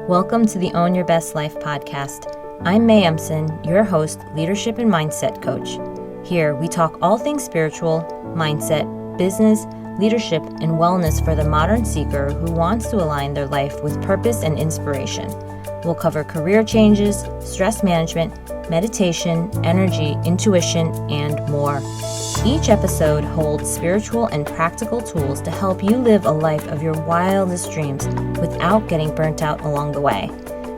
Welcome to the Own Your Best Life podcast. I'm May Emson, your host, leadership and mindset coach. Here, we talk all things spiritual, mindset, business, leadership, and wellness for the modern seeker who wants to align their life with purpose and inspiration. We'll cover career changes, stress management, meditation, energy, intuition, and more. Each episode holds spiritual and practical tools to help you live a life of your wildest dreams without getting burnt out along the way.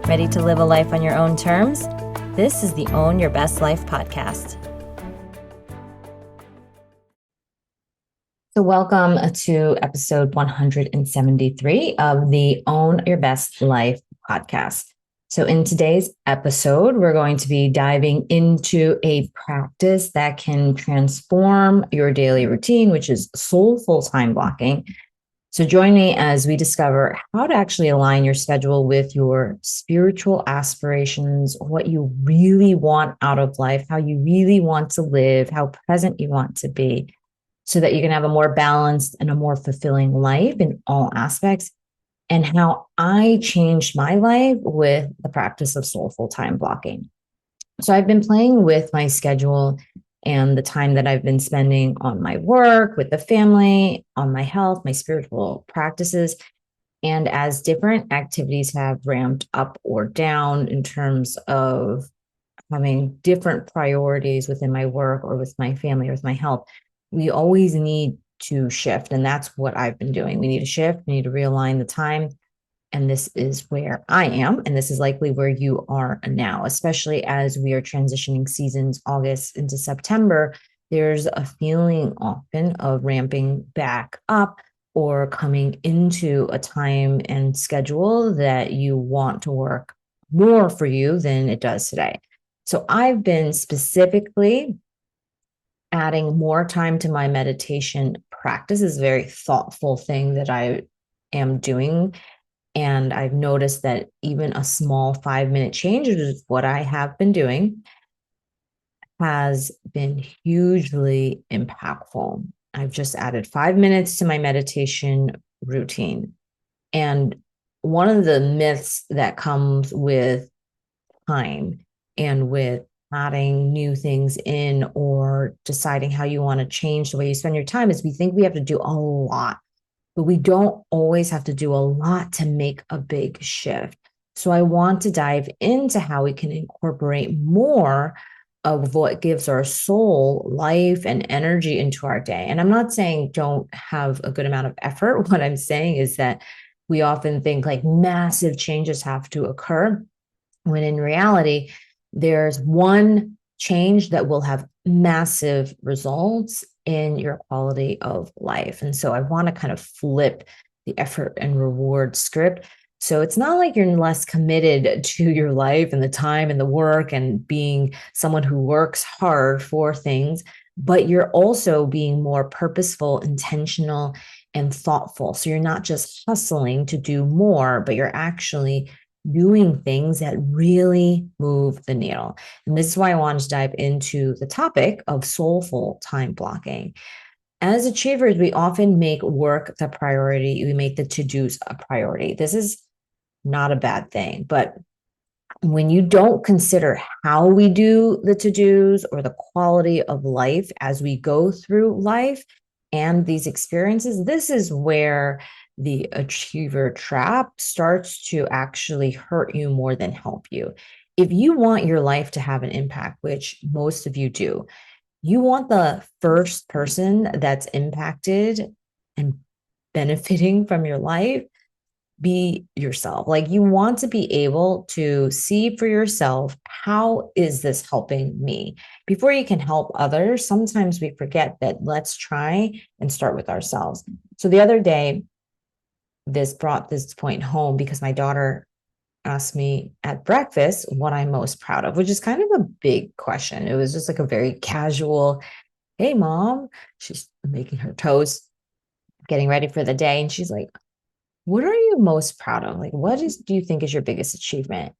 Ready to live a life on your own terms? This is the Own Your Best Life podcast. So welcome to episode 173 of the Own Your Best Life podcast. So in today's episode, we're going to be diving into a practice that can transform your daily routine, which is soulful time blocking. So join me as we discover how to actually align your schedule with your spiritual aspirations, what you really want out of life, how you really want to live, how present you want to be, so that you can have a more balanced and a more fulfilling life in all aspects, and how I changed my life with the practice of soulful time blocking. So I've been playing with my schedule and the time that I've been spending on my work, with the family, on my health, my spiritual practices. And as different activities have ramped up or down in terms of having different priorities within my work or with my family or with my health, we always need to shift. And that's what I've been doing. We need to shift. We need to realign the time. And this is where I am. And this is likely where you are now, especially as we are transitioning seasons, August into September. There's a feeling often of ramping back up or coming into a time and schedule that you want to work more for you than it does today. So I've been specifically adding more time to my meditation practice. Is a very thoughtful thing that I am doing. And I've noticed that even a small 5-minute change, which is what I have been doing, has been hugely impactful. I've just added 5 minutes to my meditation routine. And one of the myths that comes with time and with adding new things in or deciding how you want to change the way you spend your time is we think we have to do a lot, but we don't always have to do a lot to make a big shift. So I want to dive into how we can incorporate more of what gives our soul life and energy into our day. And I'm not saying don't have a good amount of effort. What I'm saying is that we often think like massive changes have to occur, when in reality, there's one change that will have massive results in your quality of life. And so I want to kind of flip the effort and reward script. So it's not like you're less committed to your life and the time and the work and being someone who works hard for things, but you're also being more purposeful, intentional, and thoughtful. So you're not just hustling to do more, but you're actually doing things that really move the needle. And this is why I wanted to dive into the topic of soulful time blocking. As achievers, we often make work the priority. We make the to-dos a priority. This is not a bad thing, but when you don't consider how we do the to-dos or the quality of life as we go through life and these experiences, this is where the achiever trap starts to actually hurt you more than help you. If you want your life to have an impact, which most of you do, you want the first person that's impacted and benefiting from your life be yourself. Like, you want to be able to see for yourself, how is this helping me? Before you can help others, sometimes we forget that let's try and start with ourselves. So the other day, this brought this point home because my daughter asked me at breakfast what I'm most proud of, which is kind of a big question. It was just like a very casual, hey, mom, she's making her toast, getting ready for the day. And she's like, what are you most proud of? Like, do you think is your biggest achievement?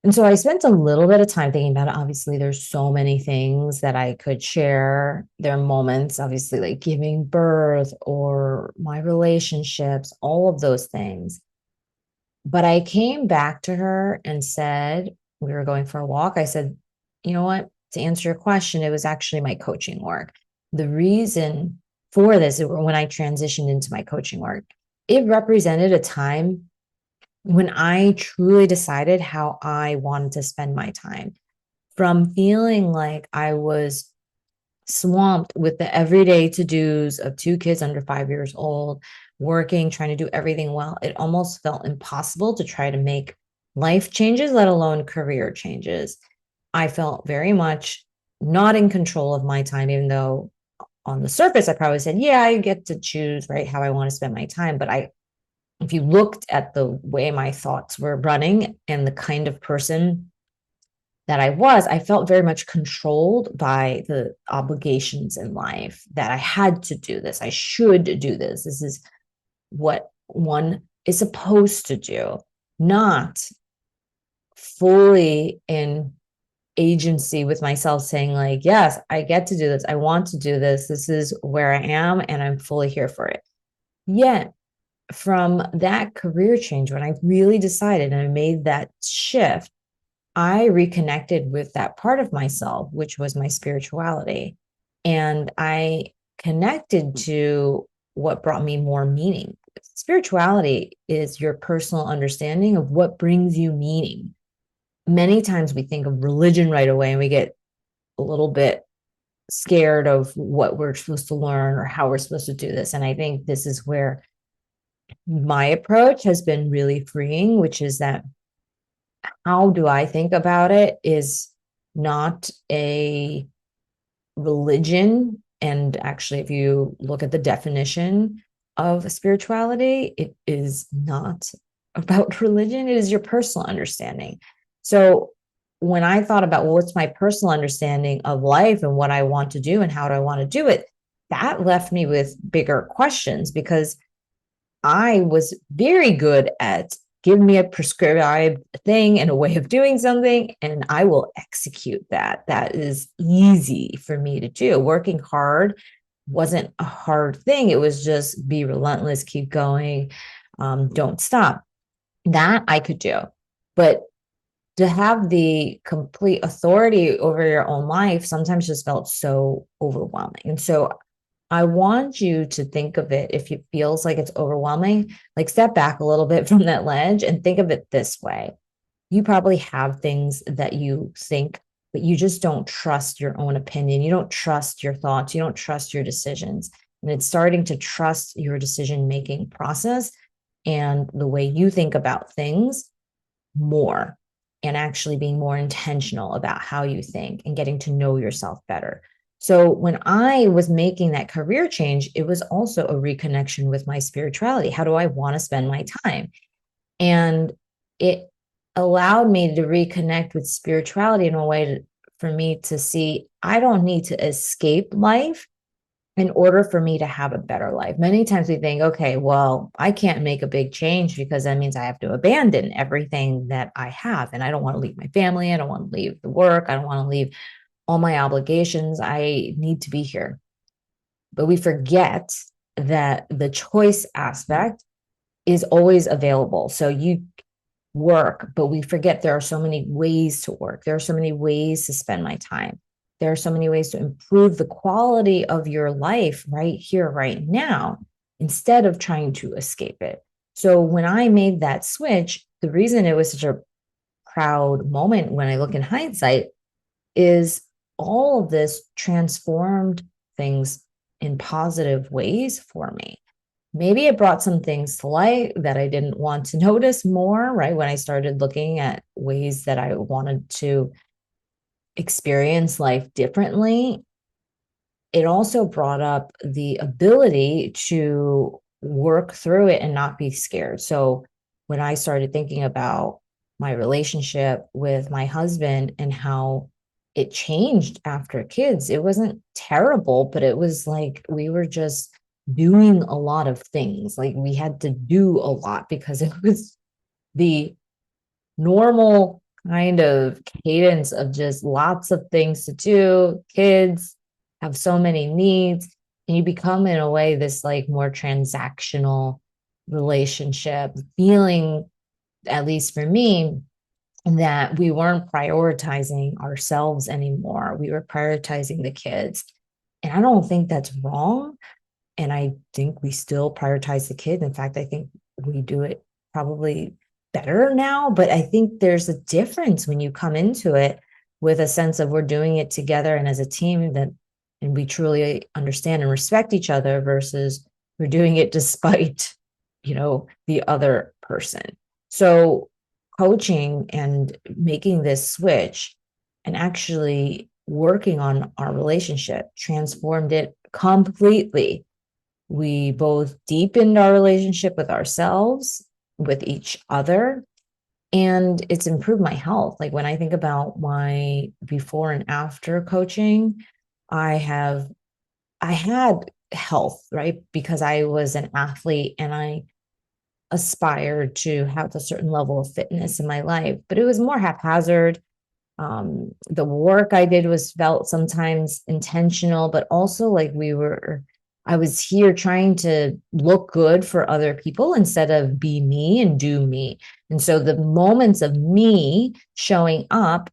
And so I spent a little bit of time thinking about it. Obviously, there's so many things that I could share. There are moments, obviously, like giving birth or my relationships, all of those things. But I came back to her and said, we were going for a walk. I said, you know what? To answer your question, it was actually my coaching work. The reason for this, when I transitioned into my coaching work, it represented a time when I truly decided how I wanted to spend my time, from feeling like I was swamped with the everyday to-dos of two kids under 5 years old, working, trying to do everything well. It almost felt impossible to try to make life changes, let alone career changes. I felt very much not in control of my time, even though on the surface I probably said, yeah, I get to choose, right, how I want to spend my time. But if you looked at the way my thoughts were running and the kind of person that I felt very much controlled by the obligations in life, that I had to do this. I should do this. This is what one is supposed to do, not fully in agency with myself, saying, like, yes, I get to do this. I want to do this. This is where I am, and I'm fully here for it. Yet, from that career change, when I really decided and I made that shift, I reconnected with that part of myself, which was my spirituality. And I connected to what brought me more meaning. Spirituality is your personal understanding of what brings you meaning. Many times we think of religion right away and we get a little bit scared of what we're supposed to learn or how we're supposed to do this. And I think this is where my approach has been really freeing, which is that how do I think about it is not a religion. And actually, if you look at the definition of spirituality, it is not about religion, it is your personal understanding. So when I thought about, well, what's my personal understanding of life and what I want to do and how do I want to do it, that left me with bigger questions, because I was very good at give me a prescribed thing and a way of doing something, and I will execute that. That is easy for me to do. Working hard wasn't a hard thing. It was just be relentless, keep going, don't stop. That I could do. But to have the complete authority over your own life sometimes just felt so overwhelming. And so I want you to think of it, if it feels like it's overwhelming, like step back a little bit from that ledge and think of it this way. You probably have things that you think, but you just don't trust your own opinion. You don't trust your thoughts. You don't trust your decisions. And it's starting to trust your decision making process and the way you think about things more, and actually being more intentional about how you think and getting to know yourself better. So when I was making that career change, it was also a reconnection with my spirituality. How do I want to spend my time? And it allowed me to reconnect with spirituality in a way for me to see I don't need to escape life in order for me to have a better life. Many times we think, okay, well, I can't make a big change because that means I have to abandon everything that I have. And I don't want to leave my family. I don't want to leave the work. I don't want to leave all my obligations. I need to be here. But we forget that the choice aspect is always available. So you work, but we forget there are so many ways to work. There are so many ways to spend my time. There are so many ways to improve the quality of your life right here, right now, instead of trying to escape it. So when I made that switch, the reason it was such a proud moment when I look in hindsight is all of this transformed things in positive ways for me. Maybe it brought some things to light that I didn't want to notice more, right? When I started looking at ways that I wanted to experience life differently, it also brought up the ability to work through it and not be scared. So when I started thinking about my relationship with my husband and how it changed after kids, it wasn't terrible, but it was like we were just doing a lot of things. Like we had to do a lot because it was the normal kind of cadence of just lots of things to do. Kids have so many needs, and you become, in a way, this like more transactional relationship, feeling at least for me, that we weren't prioritizing ourselves anymore. We were prioritizing the kids. And I don't think that's wrong. And I think we still prioritize the kids. In fact, I think we do it probably better now. But I think there's a difference when you come into it with a sense of we're doing it together and as a team, that and we truly understand and respect each other versus we're doing it despite, the other person. So coaching and making this switch and actually working on our relationship transformed it completely. We both deepened our relationship with ourselves, with each other, and it's improved my health. Like when I think about my before and after coaching, I have I had health, right? Because I was an athlete and I aspired to have a certain level of fitness in my life, but it was more haphazard. The work I did was felt sometimes intentional, but also like I was here trying to look good for other people instead of be me and do me. And so the moments of me showing up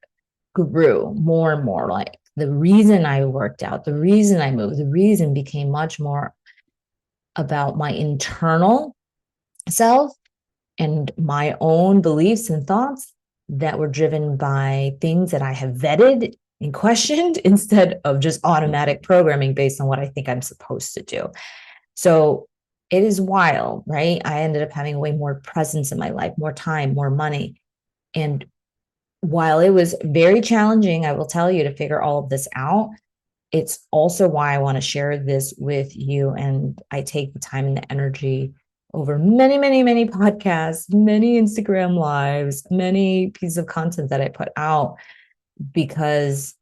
grew more and more. Like the reason I worked out, the reason I moved, the reason became much more about my internal self and my own beliefs and thoughts that were driven by things that I have vetted and questioned instead of just automatic programming based on what I think I'm supposed to do. So it is wild, right? I ended up having way more presence in my life, more time, more money. And while it was very challenging, I will tell you, to figure all of this out, it's also why I want to share this with you. And I take the time and the energy over many, many, many podcasts, many Instagram lives, many pieces of content that I put out, because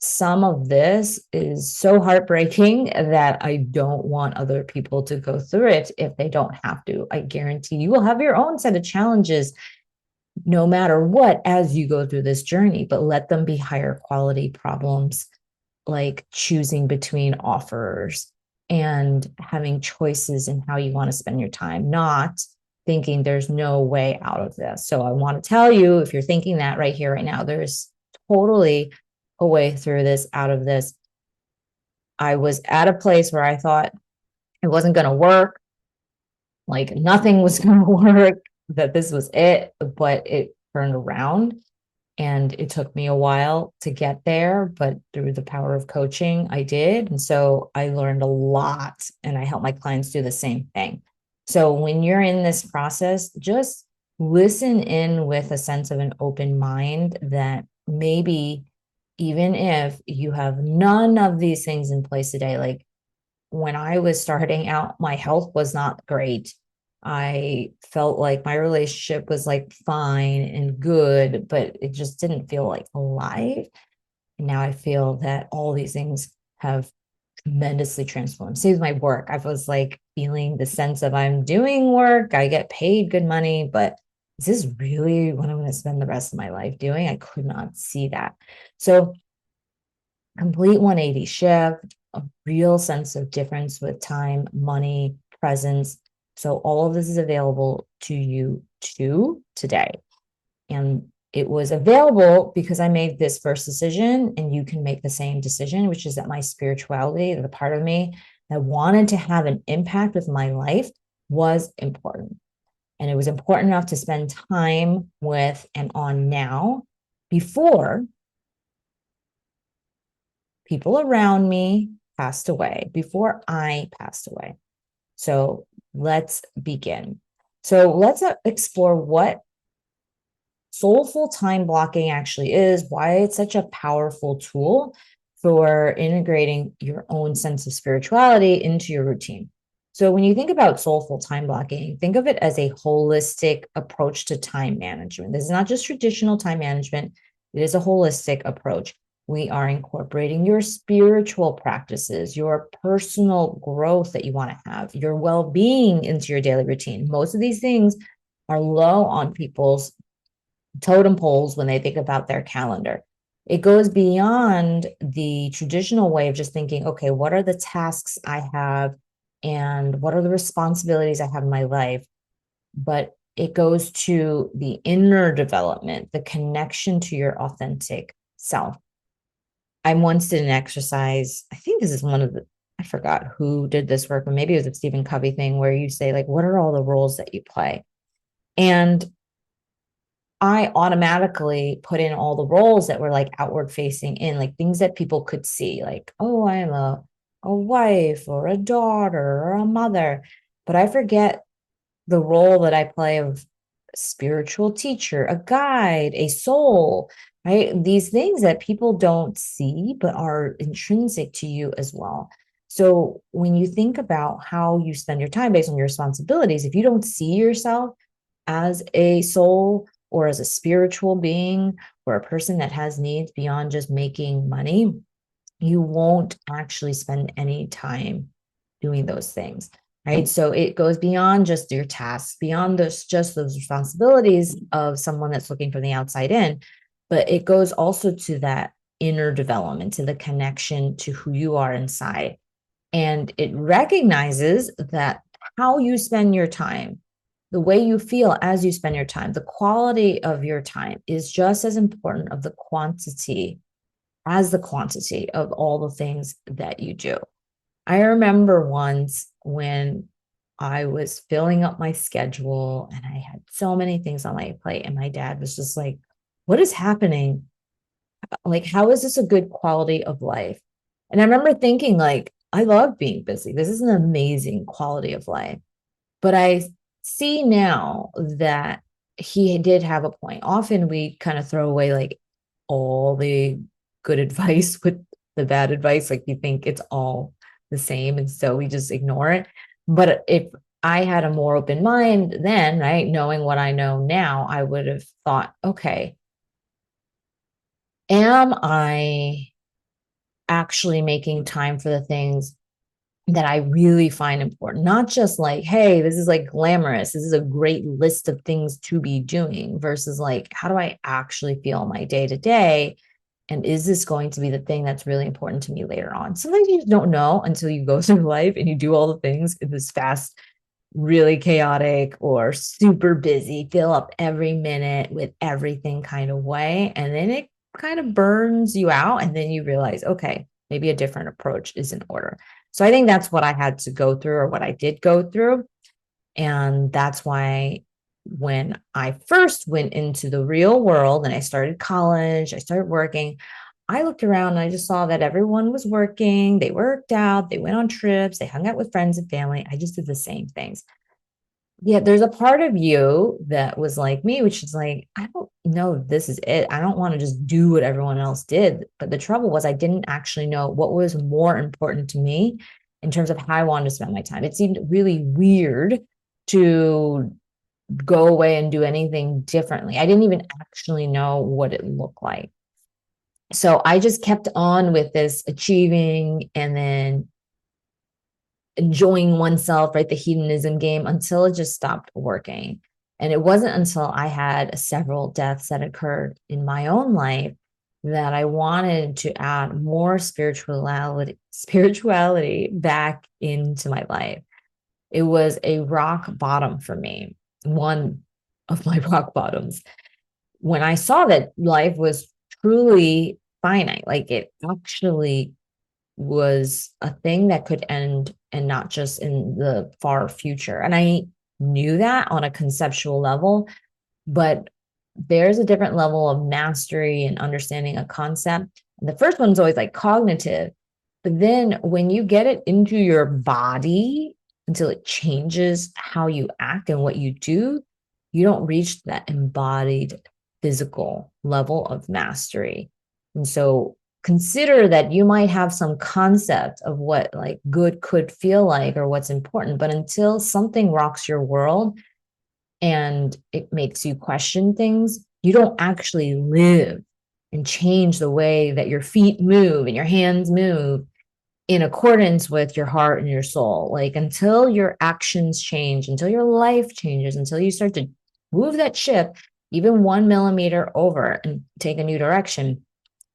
some of this is so heartbreaking that I don't want other people to go through it if they don't have to. I guarantee you will have your own set of challenges no matter what as you go through this journey, but let them be higher quality problems, like choosing between offers and having choices in how you want to spend your time, not thinking there's no way out of this. So I want to tell you, if you're thinking that right here, right now, there's totally a way through this, out of this. I was at a place where I thought it wasn't going to work, like nothing was going to work, that this was it, but it turned around. And it took me a while to get there, but through the power of coaching, I did. And so I learned a lot, and I help my clients do the same thing. So when you're in this process, just listen in with a sense of an open mind that maybe even if you have none of these things in place today, like when I was starting out, my health was not great. I felt like my relationship was like fine and good, but it just didn't feel like alive. And now I feel that all these things have tremendously transformed. Same with my work. I was like feeling the sense of I'm doing work, I get paid good money, but is this really what I'm going to spend the rest of my life doing? I could not see that. So complete 180 shift, a real sense of difference with time, money, presence. So all of this is available to you too today. And it was available because I made this first decision, and you can make the same decision, which is that my spirituality, the part of me that wanted to have an impact with my life, was important. And it was important enough to spend time with and on now before people around me passed away, before I passed away. So let's begin. So let's explore what soulful time blocking actually is, why it's such a powerful tool for integrating your own sense of spirituality into your routine. So when you think about soulful time blocking, think of it as a holistic approach to time management. This is not just traditional time management, it is a holistic approach. We are incorporating your spiritual practices, your personal growth that you want to have, your well-being into your daily routine. Most of these things are low on people's totem poles when they think about their calendar. It goes beyond the traditional way of just thinking, okay, what are the tasks I have and what are the responsibilities I have in my life? But it goes to the inner development, the connection to your authentic self. I once did an exercise. I think this is one of the, I forgot who did this work, but maybe it was a Stephen Covey thing where you say, like, what are all the roles that you play? And I automatically put in all the roles that were like outward facing in, like things that people could see, like, oh, I'm a wife or a daughter or a mother. But I forget the role that I play of a spiritual teacher, a guide, a soul, right? These things that people don't see, but are intrinsic to you as well. So when you think about how you spend your time based on your responsibilities, if you don't see yourself as a soul or as a spiritual being or a person that has needs beyond just making money, you won't actually spend any time doing those things, right? So it goes beyond just your tasks, beyond just those responsibilities of someone that's looking from the outside in, but it goes also to that inner development, to the connection to who you are inside. And it recognizes that how you spend your time, the way you feel as you spend your time, the quality of your time is just as important of the quantity as the quantity of all the things that you do. I remember once when I was filling up my schedule and I had so many things on my plate, and my dad was just like, what is happening? Like, how is this a good quality of life? And I remember thinking, like, I love being busy. This is an amazing quality of life. But I see now that he did have a point. Often we kind of throw away like all the good advice with the bad advice. Like you think it's all the same. And so we just ignore it. But if I had a more open mind then, right, knowing what I know now, I would have thought, okay, am I actually making time for the things that I really find important? Not just like, hey, this is like glamorous. This is a great list of things to be doing versus like, how do I actually feel my day to day? And is this going to be the thing that's really important to me later on? Sometimes you just don't know until you go through life and you do all the things in this fast, really chaotic or super busy, fill up every minute with everything kind of way. And then it kind of burns you out. And then you realize, okay, maybe a different approach is in order. So I think that's what I had to go through or what I did go through. And that's why when I first went into the real world and I started college, I started working, I looked around and I just saw that everyone was working, they worked out, they went on trips, they hung out with friends and family. I just did the same things. Yeah, there's a part of you that was like me, which is like, I don't know if this is it. I don't want to just do what everyone else did. But the trouble was, I didn't actually know what was more important to me in terms of how I wanted to spend my time. It seemed really weird to go away and do anything differently. I didn't even actually know what it looked like. So I just kept on with this achieving and then enjoying oneself, right? The hedonism game until it just stopped working. And it wasn't until I had several deaths that occurred in my own life that I wanted to add more spirituality back into my life. It was a rock bottom for me, one of my rock bottoms. When I saw that life was truly finite, like it actually was a thing that could end and not just in the far future. And I knew that on a conceptual level, but there's a different level of mastery and understanding a concept. And the first one's always like cognitive, but then when you get it into your body until it changes how you act and what you do, you don't reach that embodied physical level of mastery. And so consider that you might have some concept of what like good could feel like or what's important, but until something rocks your world and it makes you question things, you don't actually live and change the way that your feet move and your hands move in accordance with your heart and your soul. Like until your actions change, until your life changes, until you start to move that ship even 1 millimeter over and take a new direction,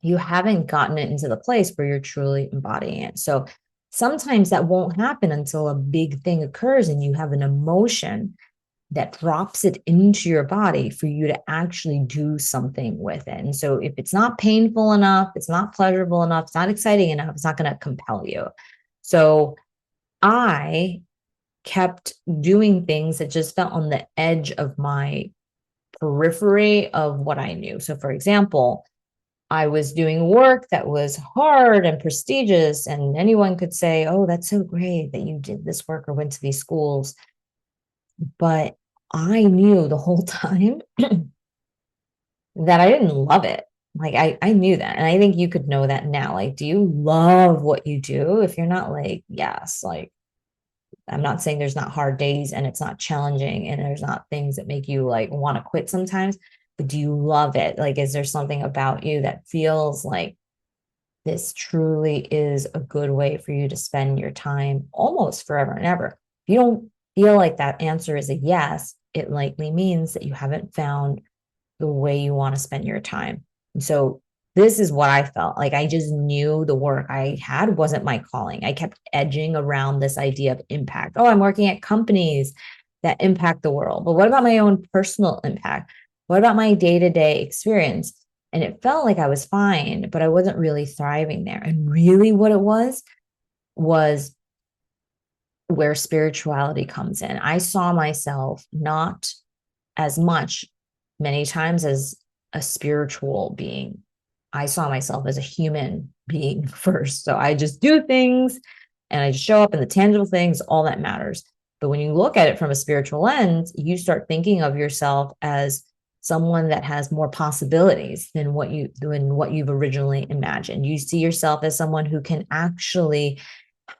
you haven't gotten it into the place where you're truly embodying it. So sometimes that won't happen until a big thing occurs and you have an emotion that drops it into your body for you to actually do something with it. And so if it's not painful enough, it's not pleasurable enough, it's not exciting enough, it's not going to compel you. So I kept doing things that just felt on the edge of my periphery of what I knew. So, for example, I was doing work that was hard and prestigious, and anyone could say, "Oh, that's so great that you did this work or went to these schools." But I knew the whole time that I didn't love it. Like I knew that. And I think you could know that now. Like, do you love what you do? If you're not like, yes, like I'm not saying there's not hard days and it's not challenging and there's not things that make you like want to quit sometimes, but do you love it? Like, is there something about you that feels like this truly is a good way for you to spend your time almost forever and ever? If you don't feel like that answer is a yes, it likely means that you haven't found the way you want to spend your time. And so this is what I felt like. I just knew the work I had wasn't my calling. I kept edging around this idea of impact. Oh, I'm working at companies that impact the world. But what about my own personal impact? What about my day to day experience? And it felt like I was fine, but I wasn't really thriving there. And really, what it was where spirituality comes in. I saw myself not as much many times as a spiritual being. I saw myself as a human being first. So I just do things and I just show up, and the tangible things, all that matters. But when you look at it from a spiritual lens, you start thinking of yourself as someone that has more possibilities than what you've originally imagined. You see yourself as someone who can actually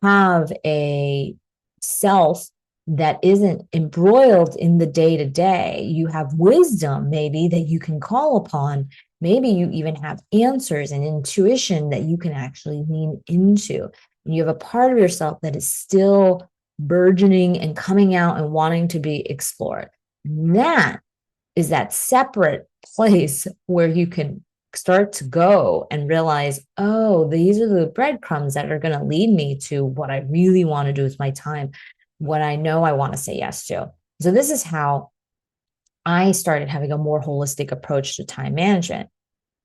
have a self that isn't embroiled in the day to day. You have wisdom, maybe, that you can call upon. Maybe you even have answers and intuition that you can actually lean into. And you have a part of yourself that is still burgeoning and coming out and wanting to be explored. And that is that separate place where you can start to go and realize, oh, these are the breadcrumbs that are going to lead me to what I really want to do with my time, what I know I want to say yes to. So this is how I started having a more holistic approach to time management.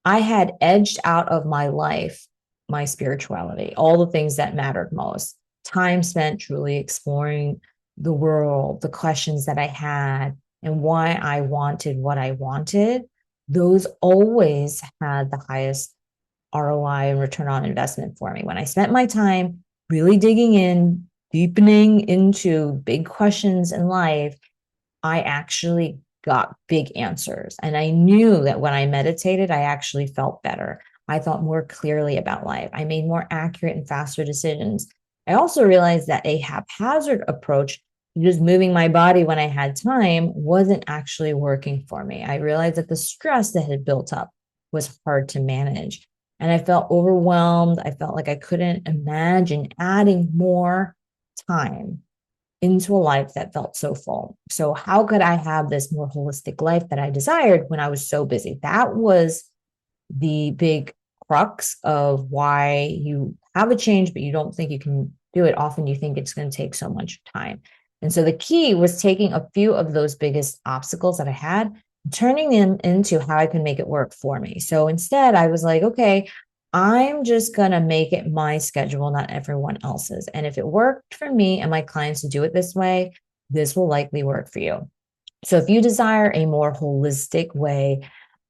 I had edged out of my life my spirituality, all the things that mattered most. Time spent truly exploring the world, the questions that I had, and why I wanted what I wanted. Those always had the highest ROI and return on investment for me. When I spent my time really digging in, deepening into big questions in life, I actually got big answers. And I knew that when I meditated, I actually felt better. I thought more clearly about life. I made more accurate and faster decisions. I also realized that a haphazard approach, just moving my body when I had time, wasn't actually working for me. I realized that the stress that had built up was hard to manage. And I felt overwhelmed. I felt like I couldn't imagine adding more time into a life that felt so full. So, how could I have this more holistic life that I desired when I was so busy? That was the big crux of why you have a change, but you don't think you can do it. Often you think it's going to take so much time. And so the key was taking a few of those biggest obstacles that I had, turning them into how I can make it work for me. So instead, I was like, okay, I'm just going to make it my schedule, not everyone else's. And if it worked for me and my clients to do it this way, this will likely work for you. So if you desire a more holistic way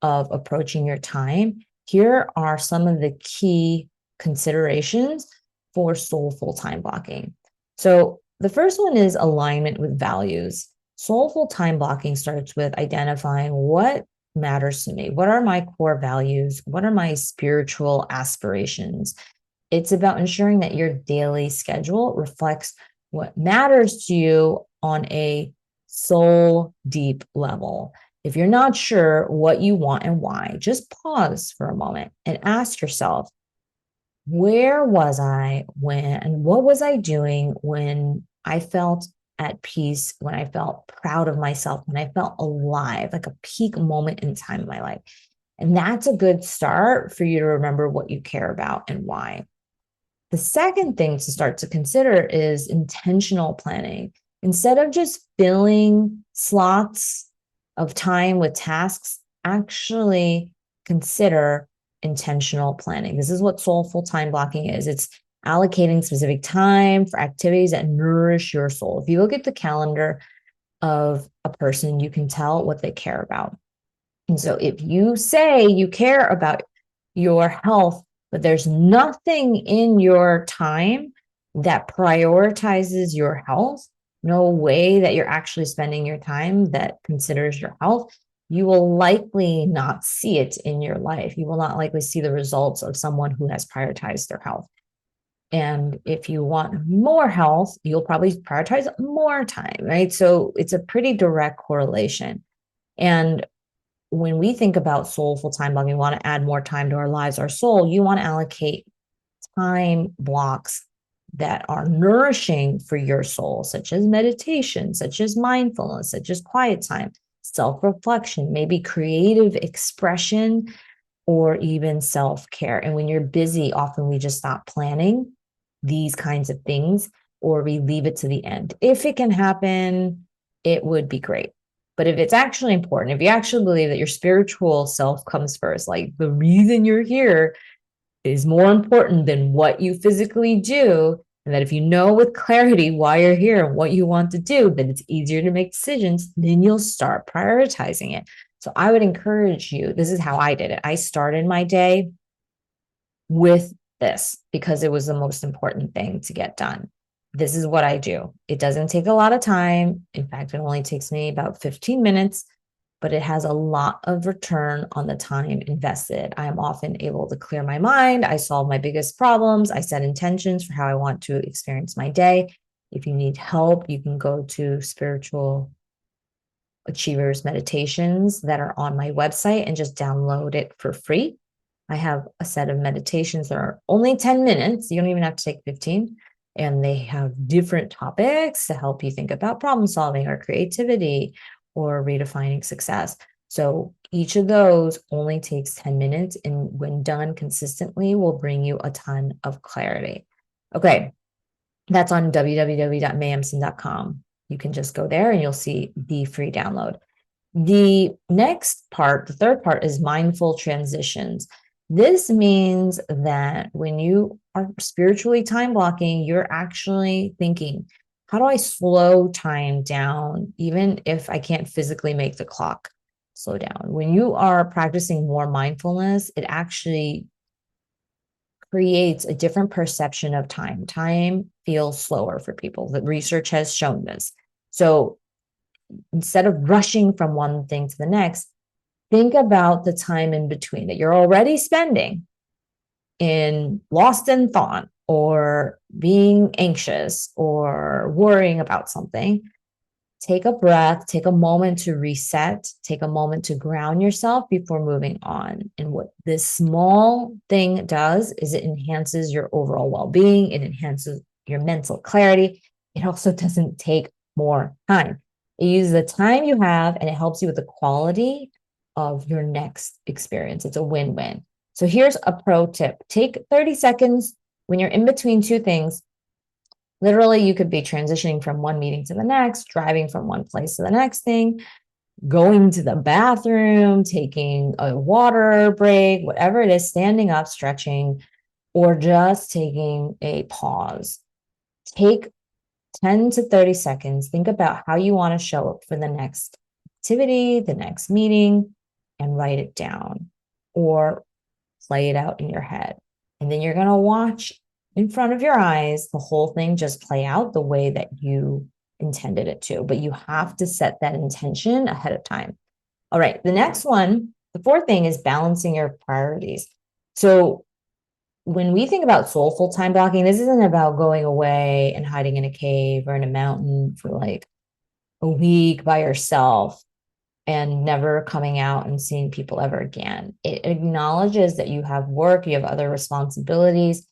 of approaching your time, here are some of the key considerations for soulful time blocking. So the first one is alignment with values. Soulful time blocking starts with identifying what matters to me. What are my core values? What are my spiritual aspirations? It's about ensuring that your daily schedule reflects what matters to you on a soul deep level. If you're not sure what you want and why, just pause for a moment and ask yourself, where was I when, and what was I doing when I felt at peace, when I felt proud of myself, when I felt alive, like a peak moment in time in my life? And that's a good start for you to remember what you care about and why. The second thing to start to consider is intentional planning. Instead of just filling slots of time with tasks, actually consider intentional planning. This is what soulful time blocking is. It's allocating specific time for activities that nourish your soul. If you look at the calendar of a person, you can tell what they care about. And so if you say you care about your health, but there's nothing in your time that prioritizes your health, no way that you're actually spending your time that considers your health, you will likely not see it in your life. You will not likely see the results of someone who has prioritized their health. And if you want more health, you'll probably prioritize more time, right? So it's a pretty direct correlation. And when we think about soulful time blocking, we want to add more time to our lives, our soul, you want to allocate time blocks that are nourishing for your soul, such as meditation, such as mindfulness, such as quiet time, self-reflection, maybe creative expression, or even self-care. And when you're busy, often we just stop planning these kinds of things, or we leave it to the end. If it can happen, it would be great. But if it's actually important, if you actually believe that your spiritual self comes first, like the reason you're here is more important than what you physically do, and that if you know with clarity why you're here and what you want to do, then it's easier to make decisions, then you'll start prioritizing it. So I would encourage you, this is how I did it. I started my day with this because it was the most important thing to get done. This is what I do. It doesn't take a lot of time. In fact, it only takes me about 15 minutes, but it has a lot of return on the time invested. I am often able to clear my mind. I solve my biggest problems. I set intentions for how I want to experience my day. If you need help, you can go to Spiritual Achievers meditations that are on my website and just download it for free. I have a set of meditations that are only 10 minutes. You don't even have to take 15. And they have different topics to help you think about problem solving or creativity or redefining success. So each of those only takes 10 minutes, and when done consistently, will bring you a ton of clarity. Okay, that's on www.mayemson.com. You can just go there and you'll see the free download. The next part, the third part, is mindful transitions. This means that when you are spiritually time blocking, you're actually thinking, how do I slow time down, even if I can't physically make the clock slow down? When you are practicing more mindfulness, it actually creates a different perception of time. Time feels slower for people. The research has shown this. So instead of rushing from one thing to the next, think about the time in between that you're already spending in lost in thought or being anxious or worrying about something. Take a breath, take a moment to reset, take a moment to ground yourself before moving on. And what this small thing does is it enhances your overall well-being, it enhances your mental clarity. It also doesn't take more time. It uses the time you have and it helps you with the quality of your next experience. It's a win-win. So here's a pro tip. Take 30 seconds when you're in between two things. Literally, you could be transitioning from one meeting to the next, driving from one place to the next thing, going to the bathroom, taking a water break, whatever it is, standing up, stretching, or just taking a pause. Take 10 to 30 seconds. Think about how you want to show up for the next activity, the next meeting, and write it down or play it out in your head. And then you're going to watch in front of your eyes the whole thing just play out the way that you intended it to. But you have to set that intention ahead of time. All right. The next one, the fourth thing, is balancing your priorities. So when we think about soulful time blocking, this isn't about going away and hiding in a cave or in a mountain for like a week by yourself and never coming out and seeing people ever again. It acknowledges that you have work, you have other responsibilities,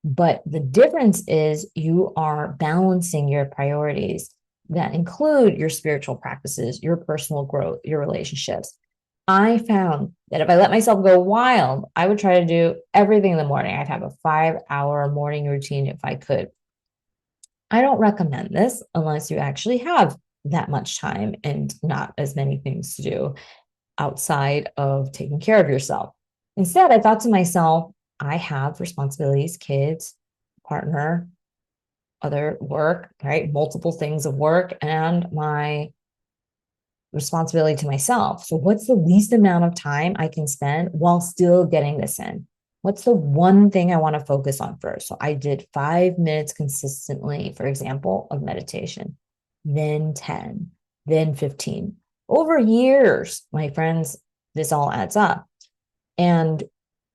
but the difference is you are balancing your priorities that include your spiritual practices, your personal growth, your relationships. I found that if I let myself go wild, I would try to do everything in the morning. I'd have a 5-hour morning routine if I could. I don't recommend this unless you actually have that much time and not as many things to do outside of taking care of yourself. Instead, I thought to myself, I have responsibilities, kids, partner, other work, right? Multiple things of work and my responsibility to myself. So, what's the least amount of time I can spend while still getting this in? What's the one thing I want to focus on first? So, I did 5 minutes consistently, for example, of meditation, then 10, then 15. Over years, my friends, this all adds up. And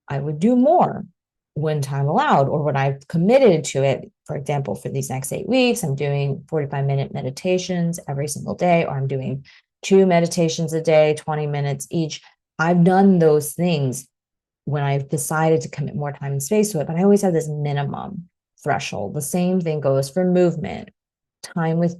I would do more when time allowed or when I've committed to it. For example, for these next 8 weeks, I'm doing 45-minute meditations every single day, or I'm doing 2 meditations a day, 20 minutes each. I've done those things when I've decided to commit more time and space to it, but I always have this minimum threshold. The same thing goes for movement, time with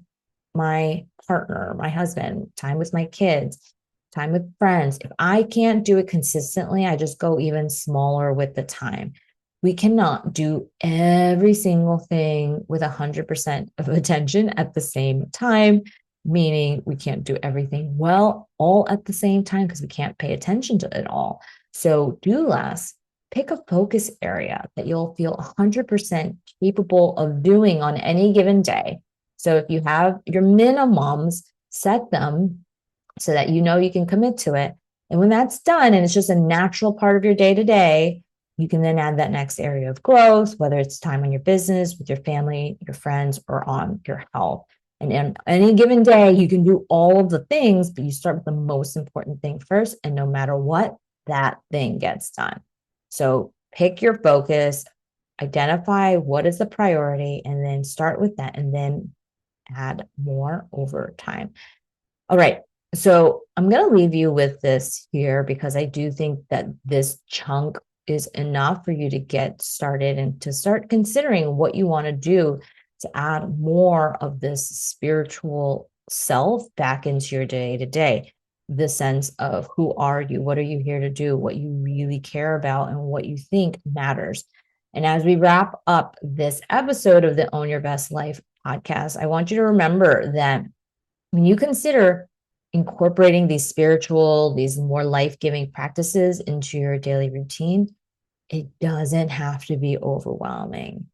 my partner, my husband, time with my kids, time with friends. If I can't do it consistently, I just go even smaller with the time. We cannot do every single thing with 100% of attention at the same time, meaning we can't do everything well all at the same time because we can't pay attention to it all. So do less. Pick a focus area that you'll feel 100% capable of doing on any given day. So if you have your minimums, set them so that you know you can commit to it. And when that's done and it's just a natural part of your day to day, you can then add that next area of growth, whether it's time on your business, with your family, your friends, or on your health. And in any given day, you can do all of the things, but you start with the most important thing first. And no matter what, that thing gets done. So pick your focus, identify what is the priority, and then start with that, and then add more over time. All right. So I'm going to leave you with this here because I do think that this chunk is enough for you to get started and to start considering what you want to do to add more of this spiritual self back into your day to day. The sense of who are you? What are you here to do? What you really care about and what you think matters. And as we wrap up this episode of the Own Your Best Life podcast, I want you to remember that when you consider incorporating these spiritual, these more life-giving practices into your daily routine, it doesn't have to be overwhelming.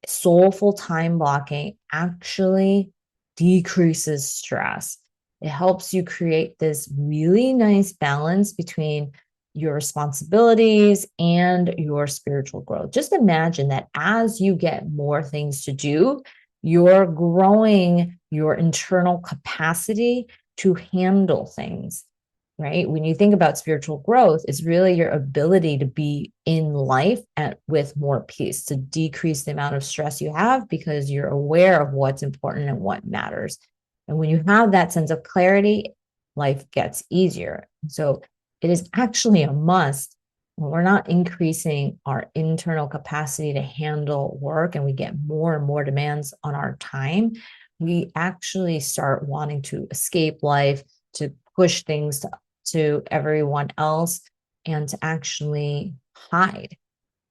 Soulful time blocking actually decreases stress. It helps you create this really nice balance between your responsibilities and your spiritual growth. Just imagine that as you get more things to do, you're growing your internal capacity to handle things, right? When you think about spiritual growth, it's really your ability to be in life with more peace, to decrease the amount of stress you have because you're aware of what's important and what matters. And when you have that sense of clarity, life gets easier. So it is actually a must when we're not increasing our internal capacity to handle work and we get more and more demands on our time, we actually start wanting to escape life, to push things to everyone else, and to actually hide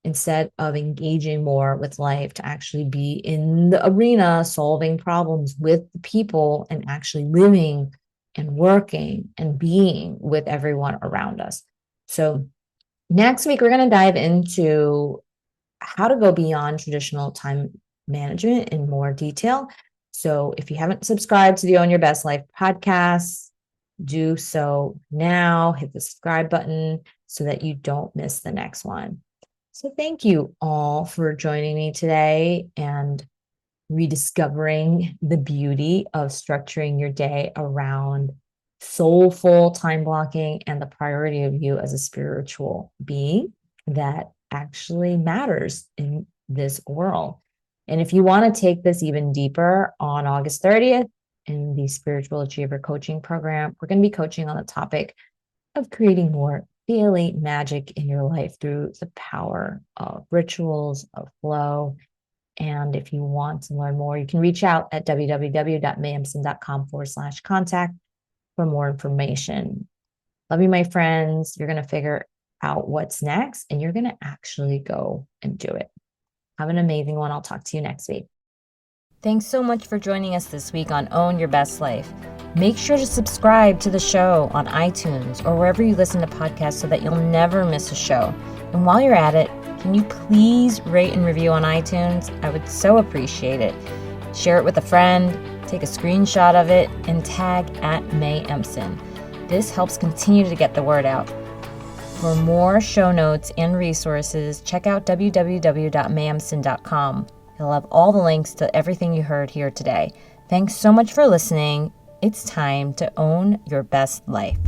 instead of engaging more with life, to actually be in the arena solving problems with the people and actually living and working and being with everyone around us. So next week, we're going to dive into how to go beyond traditional time management in more detail. So if you haven't subscribed to the Own Your Best Life podcast, do so now. Hit the subscribe button so that you don't miss the next one. So thank you all for joining me today and rediscovering the beauty of structuring your day around soulful time blocking and the priority of you as a spiritual being that actually matters in this world. And if you want to take this even deeper, on August 30th in the Spiritual Achiever Coaching Program, we're going to be coaching on the topic of creating more daily magic in your life through the power of rituals, of flow. And if you want to learn more, you can reach out at www.mayemson.com/contact for more information. Love you, my friends. You're going to figure out what's next and you're going to actually go and do it. Have an amazing one. I'll talk to you next week. Thanks so much for joining us this week on Own Your Best Life. Make sure to subscribe to the show on iTunes or wherever you listen to podcasts so that you'll never miss a show. And while you're at it, can you please rate and review on iTunes? I would so appreciate it. Share it with a friend, take a screenshot of it, and tag @MayEmpson. This helps continue to get the word out. For more show notes and resources, check out www.mayempson.com. It'll have all the links to everything you heard here today. Thanks so much for listening. It's time to own your best life.